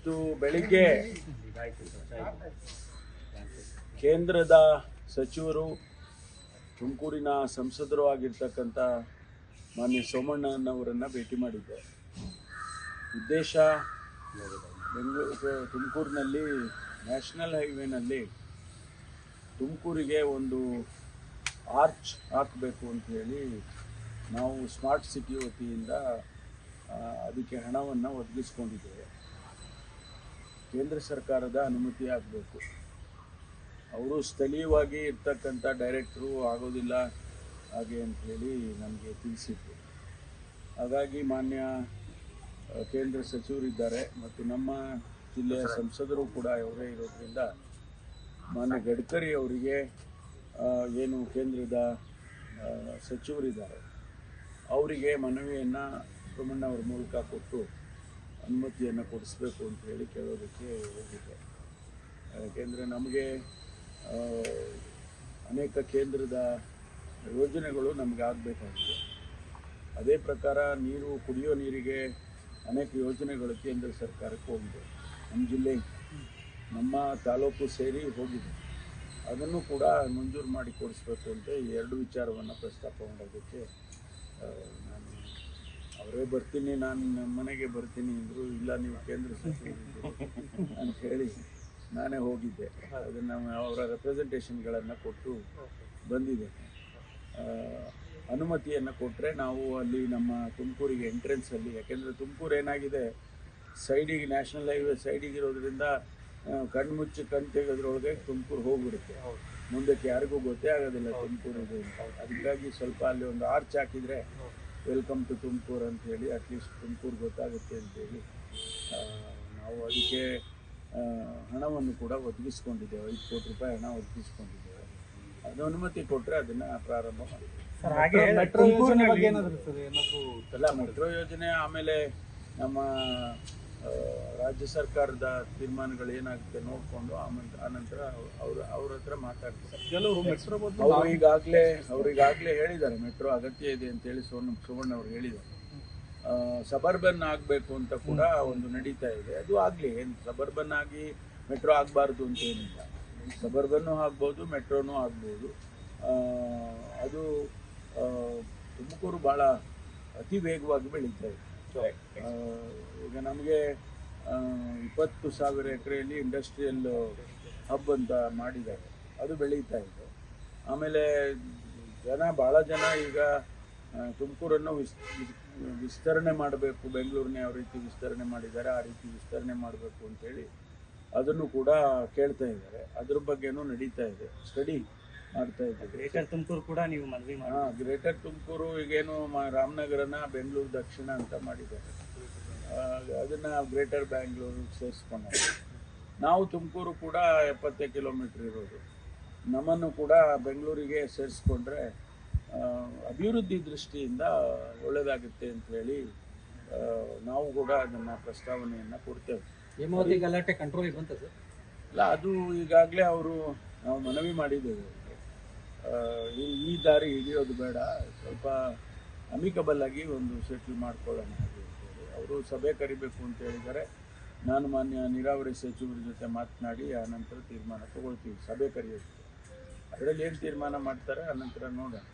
ಇವತ್ತು ಬೆಳಿಗ್ಗೆ ಕೇಂದ್ರದ ಸಚಿವರು ತುಮಕೂರಿನ ಸಂಸದರು ಆಗಿರ್ತಕ್ಕಂಥ ಮಾನ್ಯ ಸೋಮಣ್ಣನವರನ್ನು ಭೇಟಿ ಮಾಡಿದ್ದೆ. ಉದ್ದೇಶ ತುಮಕೂರಿನಲ್ಲಿ ನ್ಯಾಷನಲ್ ಹೈವೇನಲ್ಲಿ ತುಮಕೂರಿಗೆ ಒಂದು ಆರ್ಚ್ ಹಾಕಬೇಕು ಅಂತ ಹೇಳಿ ನಾವು ಸ್ಮಾರ್ಟ್ ಸಿಟಿ ವತಿಯಿಂದ ಅದಕ್ಕೆ ಹಣವನ್ನು ಒದಗಿಸ್ಕೊಂಡಿದ್ದೇವೆ. ಕೇಂದ್ರ ಸರ್ಕಾರದ ಅನುಮತಿ ಆಗಬೇಕು. ಅವರು ಸ್ಥಳೀಯವಾಗಿ ಇರ್ತಕ್ಕಂಥ ಡೈರೆಕ್ಟ್ರು ಆಗೋದಿಲ್ಲ ಹಾಗೆ ಅಂಥೇಳಿ ನಮಗೆ ತಿಳಿಸಿದ್ರು. ಹಾಗಾಗಿ ಮಾನ್ಯ ಕೇಂದ್ರ ಸಚಿವರಿದ್ದಾರೆ ಮತ್ತು ನಮ್ಮ ಜಿಲ್ಲೆಯ ಸಂಸದರು ಕೂಡ ಅವರೇ ಇರೋದ್ರಿಂದ ಮಾನ್ಯ ಗಡ್ಕರಿ ಅವರಿಗೆ ಏನು ಕೇಂದ್ರದ ಸಚಿವರಿದ್ದಾರೆ ಅವರಿಗೆ ಮನವಿಯನ್ನು ಸೋಮಣ್ಣವ್ರ ಮೂಲಕ ಕೊಟ್ಟು ಅನುಮತಿಯನ್ನು ಕೊಡಿಸ್ಬೇಕು ಅಂತ ಹೇಳಿ ಕೇಳೋದಕ್ಕೆ ಹೋಗಿದ್ದೆ. ಯಾಕೆಂದರೆ ನಮಗೆ ಅನೇಕ ಕೇಂದ್ರದ ಯೋಜನೆಗಳು ನಮಗೆ ಆಗಬೇಕಾಗಿದೆ. ಅದೇ ಪ್ರಕಾರ ಕುಡಿಯೋ ನೀರಿಗೆ ಅನೇಕ ಯೋಜನೆಗಳು ಕೇಂದ್ರ ಸರ್ಕಾರಕ್ಕೆ ಹೋಗಿದೆ. ನಮ್ಮ ಜಿಲ್ಲೆ ನಮ್ಮ ತಾಲೂಕು ಸೇರಿ ಹೋಗಿದೆ. ಅದನ್ನು ಕೂಡ ಮಂಜೂರು ಮಾಡಿ ಕೊಡಿಸ್ಬೇಕು ಅಂತ ಎರಡು ವಿಚಾರವನ್ನು ಪ್ರಸ್ತಾಪ ಮಾಡೋದಕ್ಕೆ ನಾನು ಅವರೇ ಬರ್ತೀನಿ, ನಾನು ನಮ್ಮ ಮನೆಗೆ ಬರ್ತೀನಿ ಅಂದರು. ಇಲ್ಲ ನೀವು ಕೇಂದ್ರ ಸಚಿವರು ಅಂತ ಹೇಳಿ ನಾನೇ ಹೋಗಿದ್ದೆ. ಅದನ್ನು ಅವರ ರೆಪ್ರೆಸೆಂಟೇಷನ್ಗಳನ್ನು ಕೊಟ್ಟು ಬಂದಿದೆ. ಅನುಮತಿಯನ್ನು ಕೊಟ್ಟರೆ ನಾವು ಅಲ್ಲಿ ನಮ್ಮ ತುಮಕೂರಿಗೆ ಎಂಟ್ರೆನ್ಸಲ್ಲಿ, ಯಾಕೆಂದರೆ ತುಮಕೂರು ಏನಾಗಿದೆ ಸೈಡಿಗೆ ನ್ಯಾಷನಲ್ ಹೈವೇ ಸೈಡಿಗೆ ಇರೋದ್ರಿಂದ ಕಣ್ಣು ಮುಚ್ಚಿ ಕಣ್ಣು ತೆಗೆದ್ರೊಳಗೆ ತುಮಕೂರು ಹೋಗ್ಬಿಡುತ್ತೆ. ಮುಂದಕ್ಕೆ ಯಾರಿಗೂ ಗೊತ್ತೇ ಆಗೋದಿಲ್ಲ ತುಮಕೂರು ಇದೆ ಅಂತ. ಅದಕ್ಕಾಗಿ ಸ್ವಲ್ಪ ಅಲ್ಲಿ ಒಂದು ಆರ್ಚ್ ಹಾಕಿದರೆ ವೆಲ್ಕಮ್ ಟು ತುಮಕೂರು ಅಂತೇಳಿ ಅಟ್ಲೀಸ್ಟ್ ತುಮಕೂರು ಗೊತ್ತಾಗುತ್ತೆ ಅಂತೇಳಿ ನಾವು ಅದಕ್ಕೆ ಹಣವನ್ನು ಕೂಡ ಒದಗಿಸ್ಕೊಂಡಿದ್ದೇವೆ. 5 ಕೋಟಿ ರೂಪಾಯಿ ಹಣ ಒದಗಿಸ್ಕೊಂಡಿದ್ದೇವೆ. ಅದು ಅನುಮತಿ ಕೊಟ್ಟರೆ ಅದನ್ನು ಪ್ರಾರಂಭ ಮಾಡಿದ್ದೇವೆ. ಮೆಟ್ರೋ ಯೋಜನೆ ಆಮೇಲೆ ನಮ್ಮ ರಾಜ್ಯ ಸರ್ಕಾರದ ತೀರ್ಮಾನಗಳು ಏನಾಗುತ್ತೆ ನೋಡಿಕೊಂಡು ಆನಂತರ ಅವ್ರ ಹತ್ರ ಮಾತಾಡ್ತಾರೆ. ಅವ್ರಿಗಾಗಲೇ ಹೇಳಿದ್ದಾರೆ ಮೆಟ್ರೋ ಅಗತ್ಯ ಇದೆ ಅಂತೇಳಿ ಸುವರ್ಣ ಅವರು ಹೇಳಿದ್ದಾರೆ. ಸಬರ್ಬನ್ ಆಗಬೇಕು ಅಂತ ಕೂಡ ಒಂದು ನಡೀತಾ ಇದೆ. ಅದು ಆಗಲಿ, ಏನು ಸಬರ್ಬನ್ ಆಗಿ ಮೆಟ್ರೋ ಆಗಬಾರ್ದು ಅಂತ ಏನಿಲ್ಲ. ಸಬರ್ಬನ್ನು ಆಗ್ಬೋದು, ಮೆಟ್ರೋನೂ ಆಗ್ಬೋದು. ಅದು ತುಮಕೂರು ಭಾಳ ಅತಿ ವೇಗವಾಗಿ ಬೆಳೀತಾ ಇದೆ. ಈಗ ನಮಗೆ 20,000 ಎಕರೆಯಲ್ಲಿ ಇಂಡಸ್ಟ್ರಿಯಲ್ ಹಬ್ ಅಂತ ಮಾಡಿದ್ದಾರೆ. ಅದು ಬೆಳೀತಾ ಇದೆ. ಆಮೇಲೆ ಭಾಳ ಜನ ಈಗ ತುಮಕೂರನ್ನು ವಿಸ್ತರಣೆ ಮಾಡಬೇಕು, ಬೆಂಗಳೂರನ್ನೇ ಯಾವ ರೀತಿ ವಿಸ್ತರಣೆ ಮಾಡಿದ್ದಾರೆ ಆ ರೀತಿ ವಿಸ್ತರಣೆ ಮಾಡಬೇಕು ಅಂತೇಳಿ ಅದನ್ನು ಕೂಡ ಕೇಳ್ತಾ ಇದ್ದಾರೆ. ಅದ್ರ ಬಗ್ಗೆನೂ ನಡೀತಾ ಇದೆ, ಸ್ಟಡಿ ಮಾಡ್ತಾ ಇದ್ದಾರೆ. ಗ್ರೇಟರ್ ತುಮಕೂರು ಕೂಡ ನೀವು ಮನವಿ ಮಾಡಿ. ಗ್ರೇಟರ್ ತುಮಕೂರು ಈಗೇನು ರಾಮನಗರನ ಬೆಂಗಳೂರು ದಕ್ಷಿಣ ಅಂತ ಮಾಡಿದ್ದಾರೆ. ಅದನ್ನು ಗ್ರೇಟರ್ ಬ್ಯಾಂಗ್ಳೂರು ಸೇರಿಸ್ಕೊಂಡ ನಾವು ತುಮಕೂರು ಕೂಡ 70 ಕಿಲೋಮೀಟ್ರ್ ಇರೋದು. ನಮ್ಮನ್ನು ಕೂಡ ಬೆಂಗಳೂರಿಗೆ ಸೇರಿಸ್ಕೊಂಡ್ರೆ ಅಭಿವೃದ್ಧಿ ದೃಷ್ಟಿಯಿಂದ ಒಳ್ಳೆಯದಾಗುತ್ತೆ ಅಂತ ಹೇಳಿ ನಾವು ಕೂಡ ಅದನ್ನು ಪ್ರಸ್ತಾವನೆಯನ್ನು ಕೊಡ್ತೇವೆ. ಹೇಮಾವತಿ ಗಲಾಟೆ ಕಂಟ್ರೋಲಿಗೆ ಬಂತ ಸರ್? ಇಲ್ಲ, ಅದು ಈಗಾಗಲೇ ನಾವು ಮನವಿ ಮಾಡಿದ್ದೇವೆ. ಈ ದಾರಿ ಹಿಡಿಯೋದು ಬೇಡ, ಸ್ವಲ್ಪ ಅಮಿಕಬಲ್ ಆಗಿ ಒಂದು ಸೆಟ್ಲ್ ಮಾಡ್ಕೊಳ್ಳೋಣ ಹಾಗೆ ಅಂತೇಳಿ ಅವರು ಸಭೆ ಕರಿಬೇಕು ಅಂತ ಹೇಳಿದ್ದಾರೆ. ನಾನು ಮಾನ್ಯ ನೀರಾವರಿ ಸಚಿವರ ಜೊತೆ ಮಾತನಾಡಿ ಆನಂತರ ತೀರ್ಮಾನ ತಗೊಳ್ತೀವಿ. ಸಭೆ ಕರೆಯೋದು ಅದರಲ್ಲಿ ಏನು ತೀರ್ಮಾನ ಮಾಡ್ತಾರೆ ಆನಂತರ ನೋಡೋಣ.